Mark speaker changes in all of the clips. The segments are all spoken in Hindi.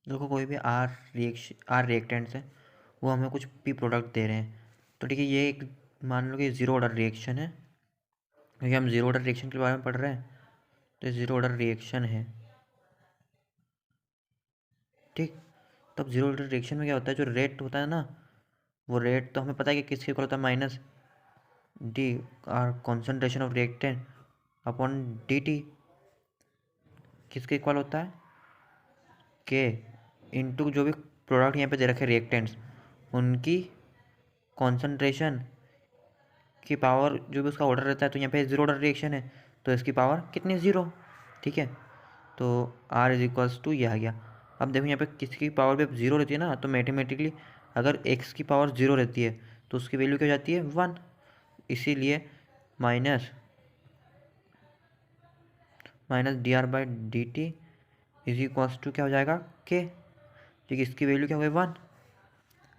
Speaker 1: देखो कोई भी आर रिएक्टेंट्स है, वो हमें कुछ पी प्रोडक्ट दे रहे हैं। तो ठीक है, ये एक मान लो कि ज़ीरो ऑर्डर रिएक्शन है, क्योंकि हम ज़ीरो ऑर्डर रिएक्शन के बारे में पढ़ रहे हैं। तो ज़ीरो ऑर्डर रिएक्शन है, ठीक। तब ज़ीरो ऑर्डर रिएक्शन में क्या होता है, जो रेट होता है ना, वो रेट तो हमें पता है कि किसके इक्वल होता है, minus d are concentration of reactant upon d T. किसके इक्वल होता है, के इंटू जो भी प्रोडक्ट यहाँ पे दे रखे रिएक्टेंट्स, उनकी कॉन्सेंट्रेशन की पावर, जो भी उसका ऑर्डर रहता है। तो यहाँ पे ज़ीरो ऑर्डर रिएक्शन है, तो इसकी पावर कितनी, ज़ीरो, ठीक है। तो आर इज इक्वल्स टू ये आ गया। अब देखो यहाँ पे किसकी पावर भी ज़ीरो रहती है ना, तो मैथमेटिकली अगर एक्स की पावर ज़ीरो रहती है तो उसकी वैल्यू क्या हो जाती है, वन। इसीलिए minus minus d R by d t is equals to क्या हो जाएगा, के, ठीक है। इसकी वैल्यू क्या हो गई, वन।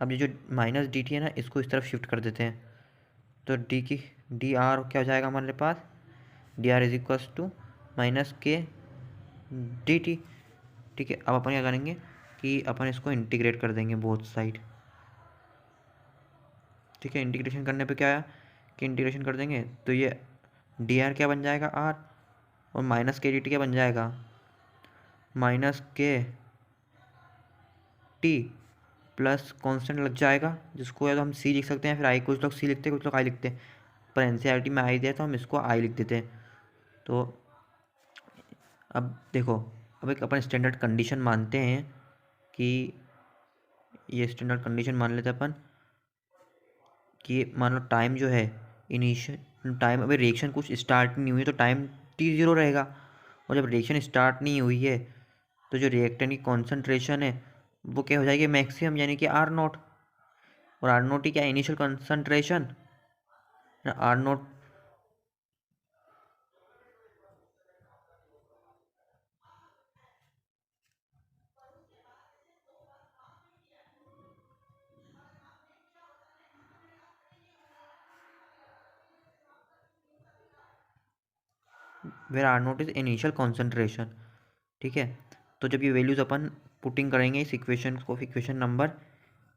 Speaker 1: अब ये जो माइनस डी टी है ना, इसको इस तरफ शिफ्ट कर देते हैं। तो डी आर क्या हो जाएगा हमारे पास, D R is equals to minus K D T, ठीक है। अब अपन क्या करेंगे कि अपन इसको इंटीग्रेट कर देंगे बोथ साइड, ठीक है। इंटीग्रेशन करने पे क्या आया कि इंटीग्रेशन कर देंगे तो ये डी आर क्या बन जाएगा, आर, और माइनस के डी टी क्या बन जाएगा, माइनस के टी प्लस कांस्टेंट लग जाएगा, जिसको या तो हम सी लिख सकते हैं, फिर आई, कुछ लोग सी लिखते हैं, कुछ लोग आई लिखते हैं। पर एनसीईआरटी में आई दिया तो हम इसको आई लिख देते हैं। तो अब देखो, अब एक अपन स्टैंडर्ड कंडीशन मानते हैं कि ये स्टैंडर्ड कंडीशन मान लेते हैं अपन कि मान लो टाइम जो है, इनिशियल टाइम, अभी रिएक्शन कुछ स्टार्ट नहीं हुई तो टाइम टी ज़ीरो रहेगा। और जब रिएक्शन स्टार्ट नहीं हुई है तो जो रिएक्टेंट की कॉन्सेंट्रेशन है वो क्या हो जाएगी, मैक्सिमम, यानी कि आर नोट। और आर नोट ही क्या, initial concentration, R naught. Where R naught is initial concentration, ठीक है। तो जब ये वैल्यूज़ अपन पुटिंग करेंगे इस इक्वेशन को, इक्वेशन नंबर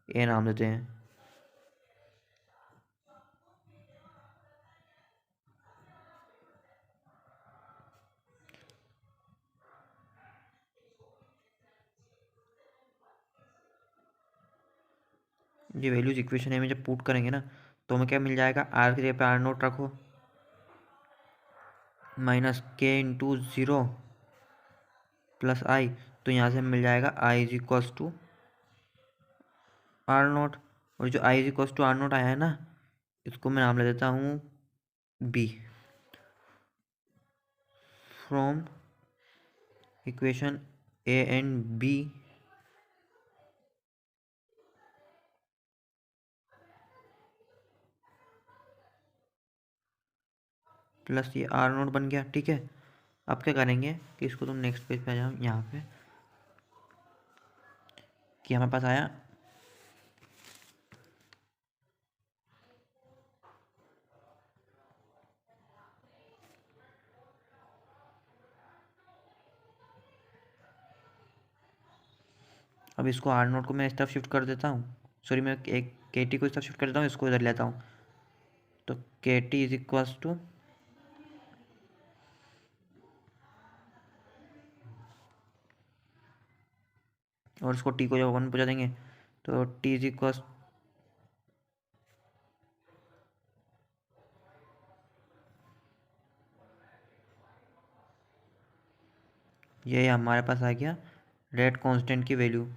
Speaker 1: ए नाम देते हैं। ये वैल्यूज इक्वेशन ए में जब पुट करेंगे ना, तो हमें क्या मिल जाएगा, आर की जगह पे आर नोट रखो, minus K into zero plus I. तो यहाँ से मिल जाएगा I is equals to R naught. और जो I is equals to R naught आया है ना, इसको मैं नाम ले देता हूँ B, from equation A and B plus ये आर नोट बन गया, ठीक है। अब क्या करेंगे कि इसको तुम नेक्स्ट पेज पे आ जाओ, यहाँ पे कि हमारे पास आया अब इसको आर नोट को मैं इस तरफ शिफ्ट कर देता हूँ, सॉरी, मैं एक के टी को इस तरफ शिफ्ट कर देता हूँ, इसको इधर लेता हूँ। तो k t is equals to, और इसको टी को जब वन पहुँचा देंगे तो टी इज इक्वल्स, ये हमारे पास आ गया रेट कांस्टेंट की वैल्यू,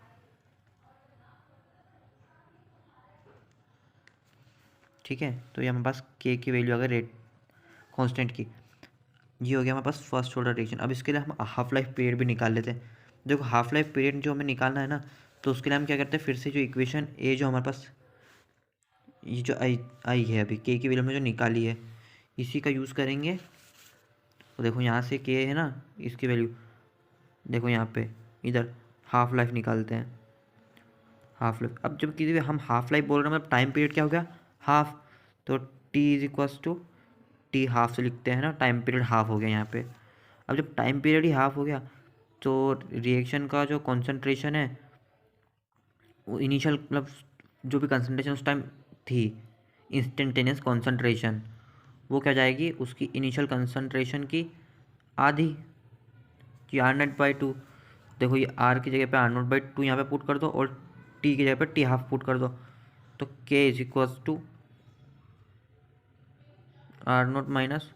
Speaker 1: ठीक है। तो ये हमारे पास के की वैल्यू आ गई रेट कांस्टेंट की। ये हो गया हमारे पास फर्स्ट ऑर्डर रिएक्शन। अब इसके लिए हम हाफ लाइफ पीरियड भी निकाल लेते हैं। देखो हाफ लाइफ पीरियड जो हमें निकालना है ना, तो उसके लिए हम क्या करते हैं, फिर से जो इक्वेशन ए जो हमारे पास ये जो आई आई है, अभी के की वैल्यू हमने जो निकाली है, इसी का यूज़ करेंगे। तो देखो यहाँ से के है ना, इसकी वैल्यू देखो यहाँ पे, इधर हाफ लाइफ निकालते हैं, हाफ लाइफ। अब जब किसी भी हम हाफ लाइफ बोल रहे हैं, मतलब टाइम पीरियड क्या हो गया, हाफ। तो t is equals to t half से लिखते हैं ना, टाइम पीरियड हाफ हो गया यहाँ पे। अब जब टाइम पीरियड ही हाफ हो गया, तो रिएक्शन का जो कॉन्सेंट्रेशन है वो इनिशियल मतलब जो भी कंसंट्रेशन उस टाइम थी, इंस्टेंटेनियस कॉन्सेंट्रेशन, वो क्या जाएगी उसकी इनिशियल कंसंट्रेशन की आधी, कि आर नॉट बाई टू। देखो ये आर की जगह पे आर नॉट बाई टू यहाँ पे पुट कर दो और टी की जगह पे टी हाफ पुट कर दो, तो k is equals to R naught minus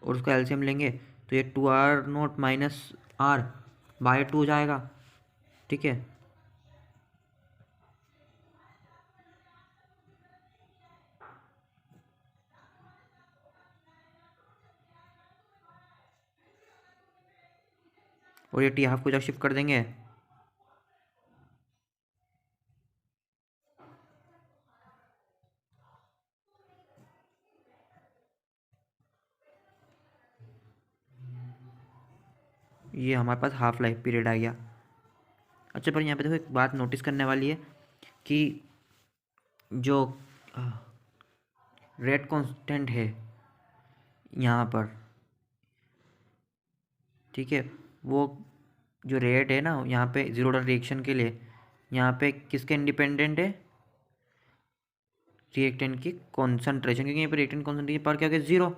Speaker 1: और उसका एलसीएम लेंगे तो ये two R naught minus R by two हो जाएगा। ठीक है, और ये टी हाफ को इधर शिफ्ट कर देंगे, ये हमारे पास हाफ लाइफ पीरियड आ गया। अच्छा पर यहाँ पे देखो एक बात नोटिस करने वाली है कि जो रेट कांस्टेंट है यहाँ पर, ठीक है, वो जो रेट है ना यहाँ पे जीरो ऑर्डर रिएक्शन के लिए, यहाँ पे किसके इंडिपेंडेंट है, रिएक्टेंट की कॉन्सेंट्रेशन, क्योंकि यहाँ पे रिएक्टेंट कॉन्सेंट्रेशन पर क्या हो गया जीरो,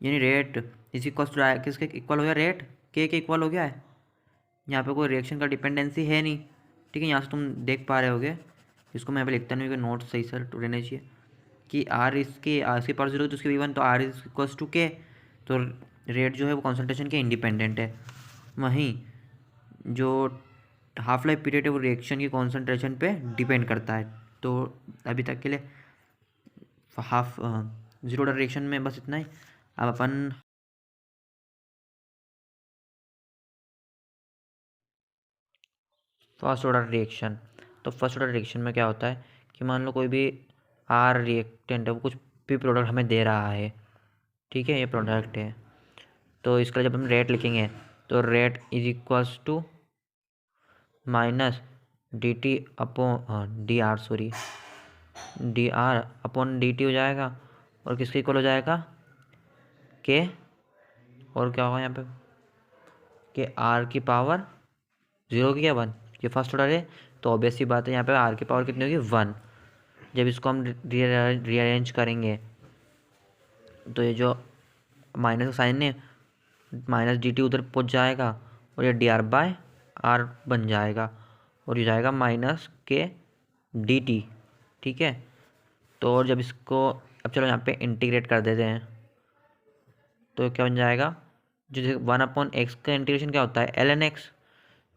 Speaker 1: यानी रेट इज इक्वल टू किसके इक्वल हो गया, रेट के इक्वल हो गया है। यहाँ पे कोई रिएक्शन का डिपेंडेंसी है नहीं। ठीक है, यहाँ से तुम देख पा रहे होगे, इसको मैं यहाँ पे लिखता नहीं क्योंकि नोट सही से रहना चाहिए कि आर इसके आर सी पर जीरो तो उसके V1 तो आर इज इक्वल्स टू के, तो रेट जो है वो कॉन्सेंट्रेशन के इंडिपेंडेंट है। वहीं जो हाफ लाइफ पीरियड है वो रिएक्शन की कॉन्सेंट्रेशन पे डिपेंड करता है। तो अभी तक के लिए हाफ जीरो ऑर्डर रिएक्शन में बस इतना ही। अब अपन फर्स्ट ऑर्डर रिएक्शन, तो फर्स्ट ऑर्डर रिएक्शन में क्या होता है कि मान लो कोई भी आर रिएक्टेंट है, वो कुछ भी प्रोडक्ट हमें दे रहा है। ठीक है, ये प्रोडक्ट है, तो इसका जब हम रेट लिखेंगे तो rate is equals to minus d t upon d R, sorry d R upon d t हो जाएगा, और किसके इक्वल हो जाएगा, के, और क्या होगा यहाँ पे, के आर की पावर जीरो की या वन, ये फर्स्ट ऑर्डर है तो ऑब्वियस सी बात है यहाँ पे आर की पावर कितनी होगी, वन। जब इसको हम रीअरेंज करेंगे तो ये जो माइनस का साइन है माइनस डी टी उधर पहुँच जाएगा और ये डी आर बाय आर बन जाएगा, और ये जाएगा माइनस के डी टी। ठीक है, तो और जब इसको अब चलो यहाँ पे इंटीग्रेट कर देते हैं तो क्या बन जाएगा, जो वन अपॉन एक्स का इंटीग्रेशन क्या होता है, एल एन एक्स,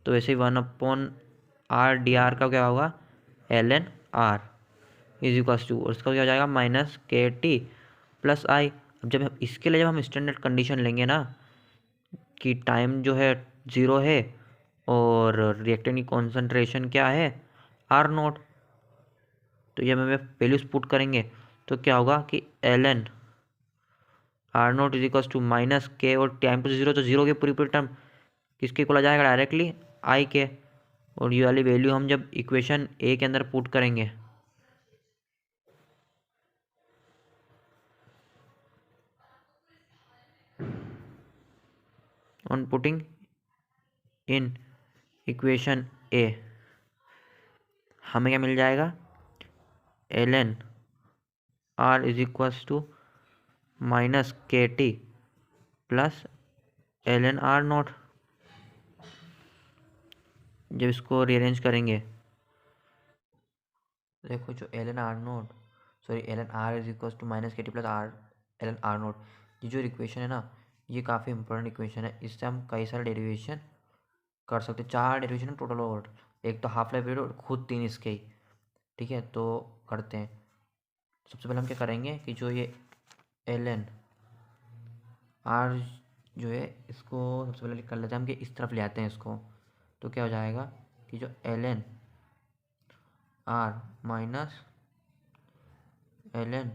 Speaker 1: तो वैसे ही one upon R D R का क्या होगा, L N R is equals to, और इसका क्या हो जाएगा माइनस के टी प्लस आई। अब इसके लिए जब हम स्टैंडर्ड कंडीशन लेंगे ना कि टाइम जो है ज़ीरो है और रिएक्टेंट की कॉन्सेंट्रेशन क्या है, आर नोट, तो ये हमें वैल्यूज पुट करेंगे तो क्या होगा कि l N R naught is equals to minus k, और टाइम टू जीरो तो जीरो के पूरी पूरी टर्म किसके इक्वल आ जाएगा डायरेक्टली, आई के, और ये वाली वैल्यू हम जब इक्वेशन ए के अंदर पुट करेंगे on putting in equation A हमें क्या मिल जाएगा, L N R is equals to minus के T plus L N R naught. जब इसको रीअरेंज करेंगे देखो जो L N R naught, sorry L N R is equals to minus के T plus R L N R naught, ये जो इक्वेशन है ना ये काफ़ी इंपॉर्टेंट इक्वेशन है, इससे हम कई सारे डेरिवेशन कर सकते हैं, चार डेरिवेशन है टोटल ओवर, एक तो हाफ लाइफ पीरियड और खुद तीन इसके ही। ठीक है, तो करते हैं। सबसे पहले हम क्या करेंगे कि जो ये एल एन आर जो है इसको सबसे पहले कर लेते हैं हम कि इस तरफ ले आते हैं इसको, तो क्या हो जाएगा कि जो L N R minus l N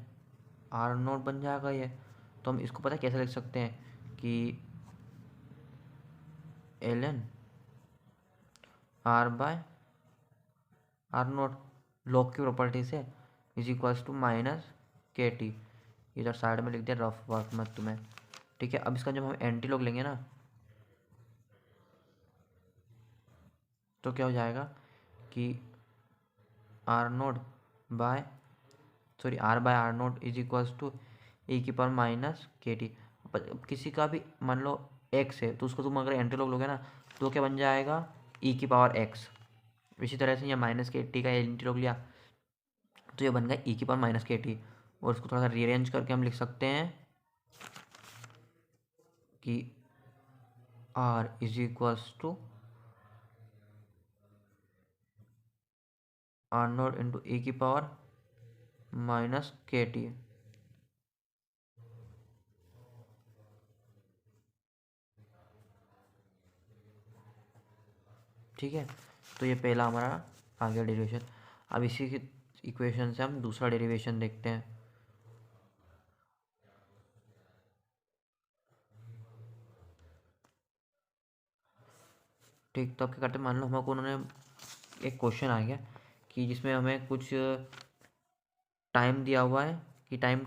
Speaker 1: R naught बन जाएगा ये। तो हम इसको पता है कैसे लिख सकते हैं कि l N R by R naught, log की प्रॉपर्टी से इज इक्वल्स टू माइनस के टी, इधर साइड में लिख दिया, रफ वर्क मत तुम्हें, ठीक है। अब इसका जब हम एंटी लॉग लेंगे ना तो क्या हो जाएगा कि R naught by R by R naught is equals to A की पावर माइनस के टी। किसी का भी मान लो एक्स है तो उसको तुम अगर एंटी लॉग लोगे ना तो क्या बन जाएगा ई की पावर एक्स। इसी तरह से ये माइनस के टी का एंटी लॉग लिया तो ये बन गया ई की पावर माइनस के टी, और इसको थोड़ा सा रीअरेंज करके हम लिख सकते हैं कि R is equals to R naught into A की पावर माइनस के टी। ठीक है, तो ये पहला हमारा आ गया डेरिवेशन। अब इसी की इक्वेशन से हम दूसरा डेरिवेशन देखते हैं। ठीक, तो अब क्या करते हैं, मान लो हमको उन्होंने एक क्वेश्चन आ गया कि जिसमें हमें कुछ टाइम दिया हुआ है कि टाइम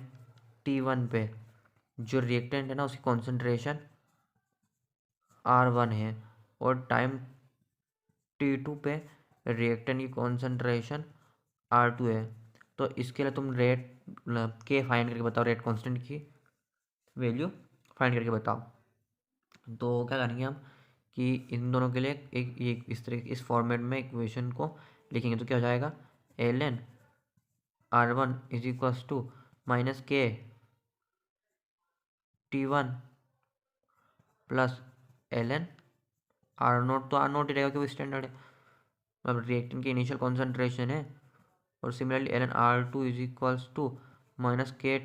Speaker 1: t1 पे जो रिएक्टेंट है ना उसकी कॉन्सेंट्रेशन r1 है, और टाइम t2 पे रिएक्टेंट की कॉन्सेंट्रेशन r2 है। तो इसके लिए तुम रेट के फाइंड करके बताओ, रेट कांस्टेंट की वैल्यू फाइंड करके बताओ। तो क्या करेंगे हम कि इन दोनों के लिए एक इस तरह इस फॉर्मेट में इक्वेशन को लिखेंगे। तो क्या हो जाएगा, L N R one is equals to minus के T one plus L N R naught, तो आर नोट ही रहेगा क्योंकि स्टैंडर्ड है, अब रिएक्टेंट की इनिशियल कॉन्सेंट्रेशन है। और similarly L N R two is equals to minus के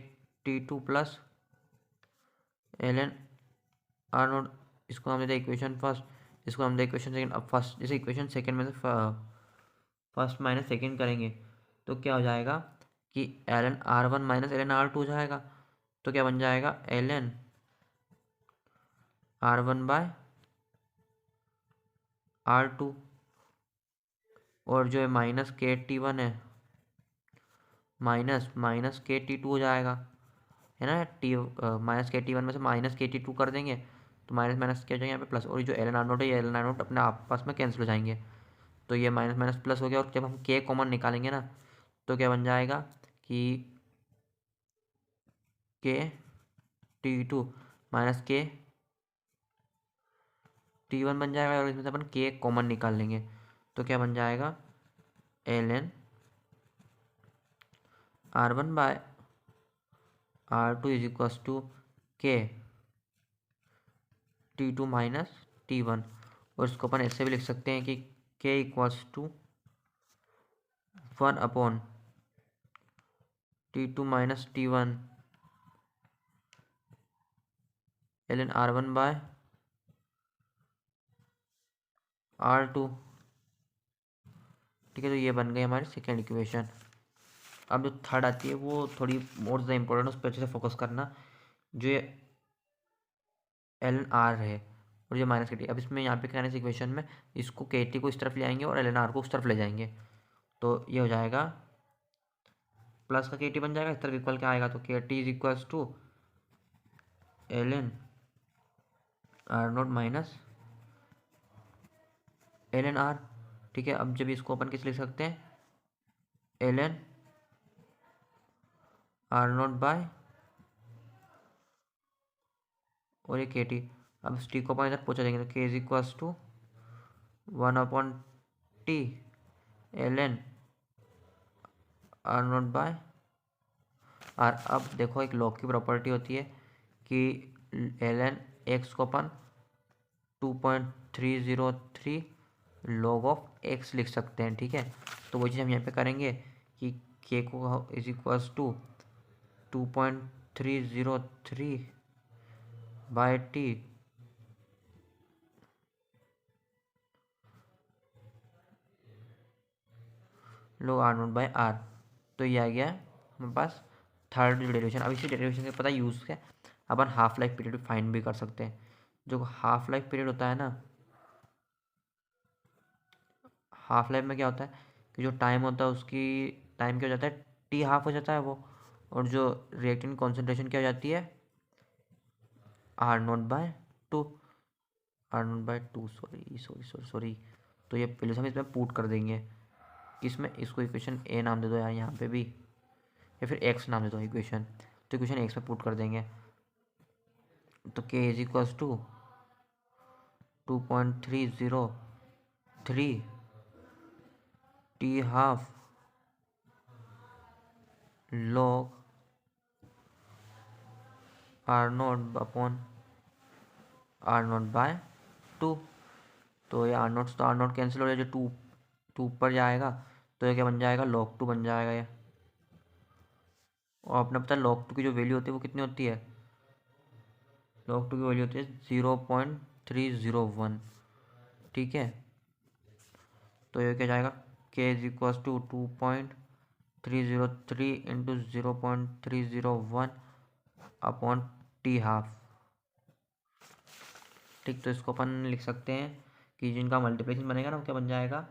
Speaker 1: T two plus L N R naught. इसको हमने दिया इक्वेशन फर्स्ट, इसको हम दिया इक्वेशन सेकंड। अब फर्स्ट जैसे इक्वेशन सेकंड में से फर्स्ट माइनस सेकंड करेंगे तो क्या हो जाएगा कि l N R one minus l N R two हो जाएगा। तो क्या बन जाएगा, L N R one by R two, और जो है माइनस के टी वन है माइनस माइनस के टी टू हो जाएगा, है ना। टी माइनस के टी वन में से माइनस के टी टू कर देंगे तो माइनस माइनस क्या हो जाएगा यहाँ पे प्लस, और जो एल एन आर नोट है ये एल एन आर नोट अपने आपस में कैंसिल हो जाएंगे। तो ये माइनस माइनस प्लस हो गया, और जब हम के कॉमन निकालेंगे ना तो क्या बन जाएगा कि के टी टू माइनस के टी वन बन जाएगा, और इसमें से अपन के कॉमन निकाल लेंगे तो क्या बन जाएगा, L N R one by R two is equals to K T two minus T one. और इसको अपन ऐसे भी लिख सकते हैं कि k equals to one upon t two minus T one l N R one by R two. ठीक है, तो ये बन गई हमारी सेकेंड इक्वेशन। अब जो थर्ड आती है वो थोड़ी मोर ज़्यादा इंपॉर्टेंट, उस पर अच्छे से फोकस करना। जो ये एल एन आर है और ये माइनस के टी, अब इसमें यहाँ पे क्या है, इस इक्वेशन में इसको के टी को इस तरफ ले आएंगे और एल एन आर को उस तरफ ले जाएंगे। तो ये हो जाएगा प्लस का के टी बन जाएगा, इस तरफ इक्वल क्या आएगा, तो k t is equals to L N R naught minus l N R. ठीक है, अब जब इसको अपन किस लिख सकते हैं, l N R naught by और ये के टी। अब इस टी को अपन इधर पहुँचा देंगे तो k is equals to one upon t l N R naught by R. अब देखो एक लॉग की प्रॉपर्टी होती है कि एल एन एक्स को अपन 2.303 लॉग ऑफ एक्स लिख सकते हैं। ठीक है, तो वो चीज़ हम यहाँ पे करेंगे कि के को is equals to 2.303 by t log R naught by R. तो ये आ गया हमारे पास थर्ड डेरिवेशन। अब इसी डेरिवेशन से पता यूज़ क्या, अपन हाफ लाइफ पीरियड फाइंड भी कर सकते हैं। जो हाफ लाइफ पीरियड होता है ना, हाफ लाइफ में क्या होता है कि जो टाइम होता है उसकी टाइम क्या हो जाता है, टी हाफ हो जाता है वो, और जो रिएक्टेंट कॉन्सेंट्रेशन क्या हो जाती है, R0/2, R0/2, sorry sorry sorry sorry. तो ये पहले से हम इसमें पुट कर देंगे, इसमें इसको इक्वेशन ए नाम दे दो यार यहाँ पे भी, या फिर एक्स नाम दे दो इक्वेशन, तो इक्वेशन एक्स में पुट कर देंगे। तो k is equals to 2.303 t half log R0/2। तो ये R0 तो R0 कैंसिल हो जाए, जो टू ऊपर जाएगा तो ये क्या बन जाएगा, log 2 बन जाएगा ये। और अपने पता है log 2 की जो वैल्यू होती है वो कितनी होती है, log 2 की वैल्यू होती है 0.301। ठीक है, तो ये क्या जाएगा, k is equals to 2.303 into 0.301 upon t half. ठीक, तो इसको अपन लिख सकते हैं कि जिनका मल्टीप्लिकेशन बनेगा ना वो क्या बन जाएगा,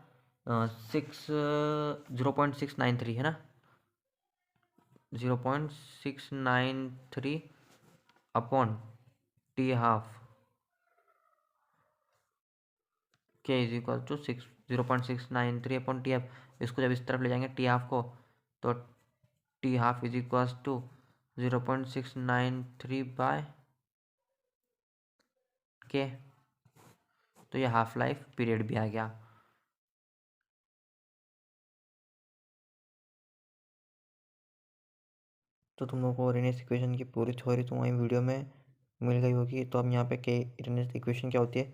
Speaker 1: 0.693 है ना, 0.693 upon t half, k is equal to 0.693 upon t half. इसको जब इस तरफ ले जाएंगे टी हाफ को, तो t half is equal to 0.693 by k, तो ये हाफ लाइफ पीरियड भी आ गया। तो तुम लोगों को रेनियस इक्वेशन की पूरी थ्योरी तुम्हारी वीडियो में मिल गई होगी। तो अब यहाँ पे के रेनियस इक्वेशन क्या होती है,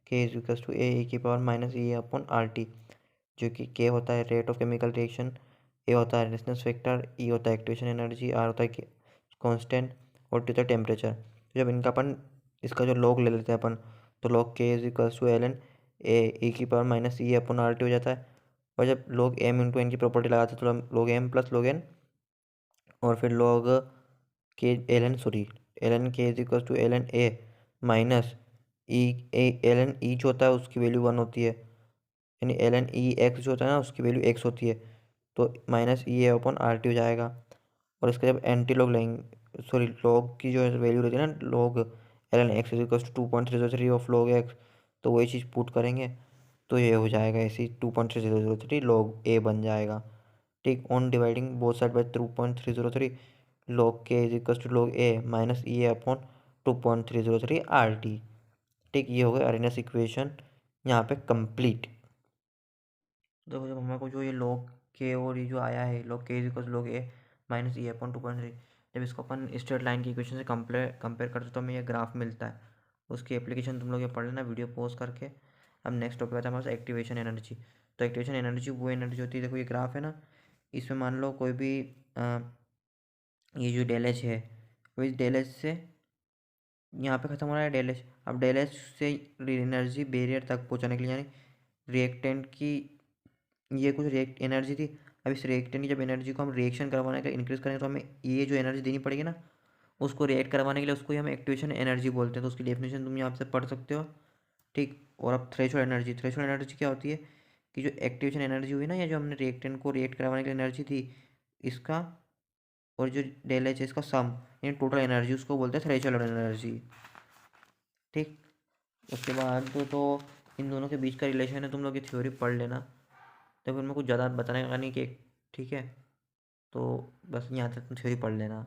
Speaker 1: के इज इक्वल्स टू ए की पावर माइनस ए अपॉन आर टी, जो कि के होता है रेट ऑफ केमिकल रिएक्शन, ए होता है रेजिस्टेंस फैक्टर, ई होता है एक्टिवेशन एनर्जी, आर होता है कांस्टेंट, और टी होता है टेम्परेचर। तो जब इनका अपन इसका जो लॉग ले लेते हैं अपन, तो log K is equals to L N A की power minus E upon R T हो जाता है। और जब लॉग एम इंटू एन की प्रॉपर्टी लगाते हैं तो हम log M plus log N, और फिर log K L N sorry L N K is equal to L N A minus E L N E जो होता है उसकी वैल्यू 1 होती है, यानी एल एन ई एक्स जो होता है ना उसकी वैल्यू एक्स होती है, तो minus E a upon R T हो जाएगा। और इसका जब एंटी लॉग लेंगे, सॉरी लॉग की जो वैल्यू रहती है ना, log l N x is equal to 2.303 of log x, तो वही चीज़ पुट करेंगे तो ये हो जाएगा ऐसे 2.3003 लॉग ए बन जाएगा। ठीक, on dividing both side by 2.303 log k is equal to log a minus E a upon 2.303 R T. ठीक, ये हो गया अरेनियस इक्वेशन यहाँ पे कंप्लीट। देखो जब हमारे को जो ये log k और ये जो आया है log k is equal to log a minus E upon 2.3, जब इसको अपन स्ट्रेट लाइन की इक्वेशन से कंपेयर करते तो हमें ये ग्राफ मिलता है। उसकी एप्लीकेशन तुम लोग ये पढ़ लेना वीडियो पॉज करके। अब नेक्स्ट टॉपिक आता है हमारे पास एक्टिवेशन एनर्जी। तो एक्टिवेशन एनर्जी वो एनर्जी होती है, देखो ये ग्राफ है ना, इसमें मान लो कोई भी ये जो डेल एच है वो इस डेल एच से यहाँ पे ख़त्म हो रहा है डेल एच। अब डेल एच से एनर्जी बैरियर तक पहुँचाने के लिए, यानी रिएक्टेंट की ये कुछ रिएक्ट एनर्जी थी, अब इस रिएक्टेंट की जब एनर्जी को हम रिएक्शन करवाने का इंक्रीज़ करेंगे तो हमें ये जो एनर्जी देनी पड़ेगी ना, उसको रिएक्ट करवाने के लिए उसको ही हम एक्टिवेशन एनर्जी बोलते हैं। तो उसकी डेफिनेशन तुम यहाँ से पढ़ सकते हो। ठीक, और अब थ्रेशोल्ड एनर्जी क्या होती है कि जो एक्टिवेशन एनर्जी हुई ना, या जो हमने रिएक्टेंट को रिएक्ट करवाने के लिए एनर्जी थी इसका, और जो डेल एच है इसका सम, यानी टोटल एनर्जी, उसको बोलते हैं थ्रेशोल्ड एनर्जी। ठीक, उसके बाद तो इन दोनों के बीच का रिलेशन है, तुम लोग ये थ्योरी पढ़ लेना। देखो इनमें कुछ ज़्यादा बताने का नहीं कि, ठीक है, तो बस यहाँ तक तुम थ्योरी पढ़ लेना।